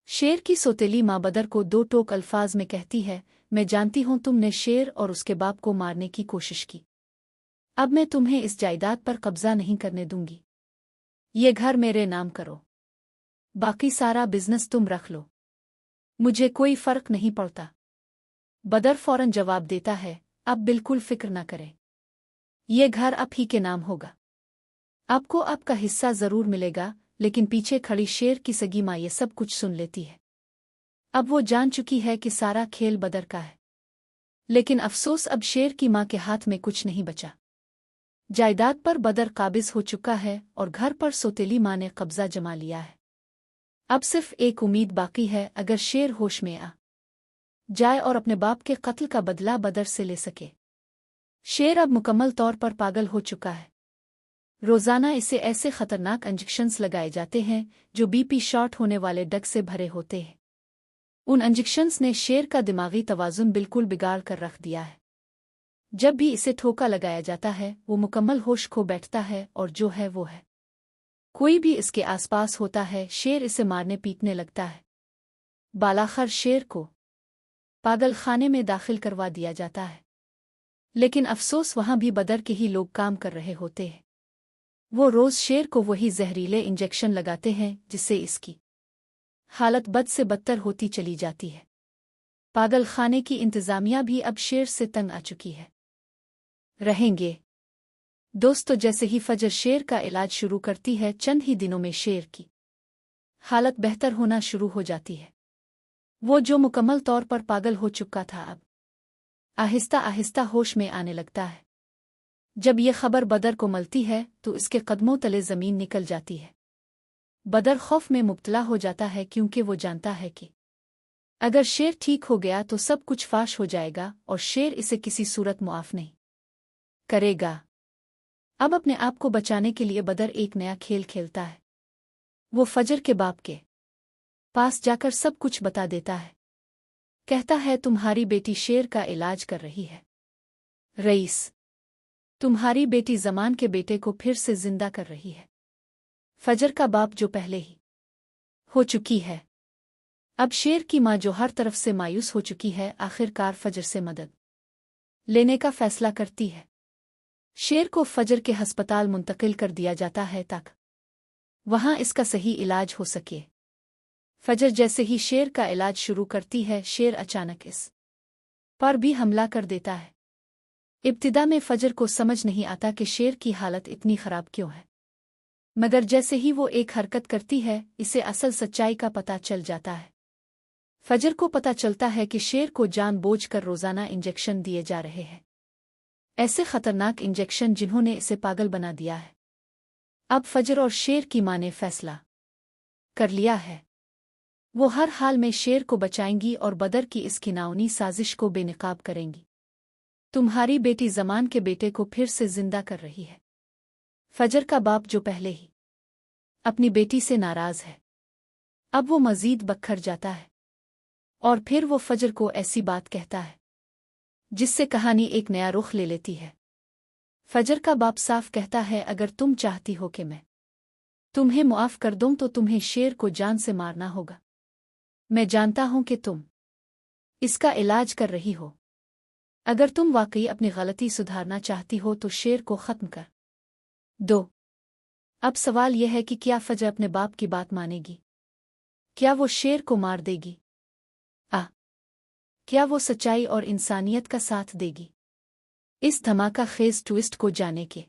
शेर की सौतेली माँ बदर को दो टोक अल्फाज में कहती है, मैं जानती हूँ तुमने शेर और उसके बाप को मारने की कोशिश की। अब मैं तुम्हें इस जायदाद पर कब्जा नहीं करने दूंगी। ये घर मेरे नाम करो, बाकी सारा बिजनेस तुम रख लो, मुझे कोई फर्क नहीं पड़ता। बदर फौरन जवाब देता है, अब बिल्कुल फिक्र न करें, ये घर आप ही के नाम होगा। आपको आपका हिस्सा जरूर मिलेगा। लेकिन पीछे खड़ी शेर की सगी माँ ये सब कुछ सुन लेती है। अब वो जान चुकी है कि सारा खेल बदर का है। लेकिन अफसोस, अब शेर की माँ के हाथ में कुछ नहीं बचा। जायदाद पर बदर काबिज हो चुका है और घर पर सौतेली माँ ने कब्जा जमा लिया है। अब सिर्फ एक उम्मीद बाकी है, अगर शेर होश में आ जाए और अपने बाप के कत्ल का बदला बदर से ले सके। शेर अब मुकम्मल तौर पर पागल हो चुका है। रोजाना इसे ऐसे खतरनाक इंजेक्शंस लगाए जाते हैं जो बीपी शॉट होने वाले डग से भरे होते हैं। उन इंजेक्शंस ने शेर का दिमागी तवाजुन बिल्कुल बिगाड़ कर रख दिया है। जब भी इसे ठोका लगाया जाता है वो मुकम्मल होश खो बैठता है और जो है वो है। कोई भी इसके आसपास होता है, शेर इसे मारने पीटने लगता है। बालाखर शेर को पागल खाने में दाखिल करवा दिया जाता है। लेकिन अफसोस, वहां भी बदर के ही लोग काम कर रहे होते हैं। वो रोज शेर को वही जहरीले इंजेक्शन लगाते हैं जिससे इसकी हालत बद से बदतर होती चली जाती है। पागल खाने की इंतजामिया भी अब शेर से तंग आ चुकी है। रहेंगे दोस्तों, जैसे ही फजर शेर का इलाज शुरू करती है, चंद ही दिनों में शेर की हालत बेहतर होना शुरू हो जाती है। वो जो मुकम्मल तौर पर पागल हो चुका था, अब आहिस्ता आहिस्ता होश में आने लगता है। जब ये खबर बदर को मिलती है तो इसके कदमों तले जमीन निकल जाती है। बदर खौफ में मुब्तला हो जाता है, क्योंकि वो जानता है कि अगर शेर ठीक हो गया तो सब कुछ फाश हो जाएगा और शेर इसे किसी सूरत मुआफ नहीं करेगा। अब अपने आप को बचाने के लिए बदर एक नया खेल खेलता है। वो फजर के बाप के पास जाकर सब कुछ बता देता है। कहता है, तुम्हारी बेटी शेर का इलाज कर रही है रईस। तुम्हारी बेटी जमान के बेटे को फिर से जिंदा कर रही है। फजर का बाप जो पहले ही हो चुकी है। अब शेर की माँ जो हर तरफ से मायूस हो चुकी है, आखिरकार फजर से मदद लेने का फैसला करती है। शेर को फजर के अस्पताल मुंतकिल कर दिया जाता है ताकि वहां इसका सही इलाज हो सके। फजर जैसे ही शेर का इलाज शुरू करती है, शेर अचानक इस पर भी हमला कर देता है। इब्तिदा में फजर को समझ नहीं आता कि शेर की हालत इतनी खराब क्यों है, मगर जैसे ही वो एक हरकत करती है, इसे असल सच्चाई का पता चल जाता है। फजर को पता चलता है कि शेर को जानबूझकर रोजाना इंजेक्शन दिए जा रहे हैं, ऐसे खतरनाक इंजेक्शन जिन्होंने इसे पागल बना दिया है। अब फजर और शेर की मां ने फैसला कर लिया है, वो हर हाल में शेर को बचाएंगी और बदर की इस घिनौनी साजिश को बेनकाब करेंगी। तुम्हारी बेटी जमान के बेटे को फिर से जिंदा कर रही है। फजर का बाप जो पहले ही अपनी बेटी से नाराज है, अब वो मजीद बखर जाता है और फिर वो फजर को ऐसी बात कहता है जिससे कहानी एक नया रुख ले लेती है। फजर का बाप साफ कहता है, अगर तुम चाहती हो कि मैं तुम्हें मुआफ कर दूं तो तुम्हें शेर को जान से मारना होगा। मैं जानता हूं कि तुम इसका इलाज कर रही हो। अगर तुम वाकई अपनी गलती सुधारना चाहती हो तो शेर को खत्म कर दो। अब सवाल यह है कि क्या फजर अपने बाप की बात मानेगी? क्या वो शेर को मार देगी? क्या वो सच्चाई और इंसानियत का साथ देगी? इस धमाका खेज ट्विस्ट को जाने के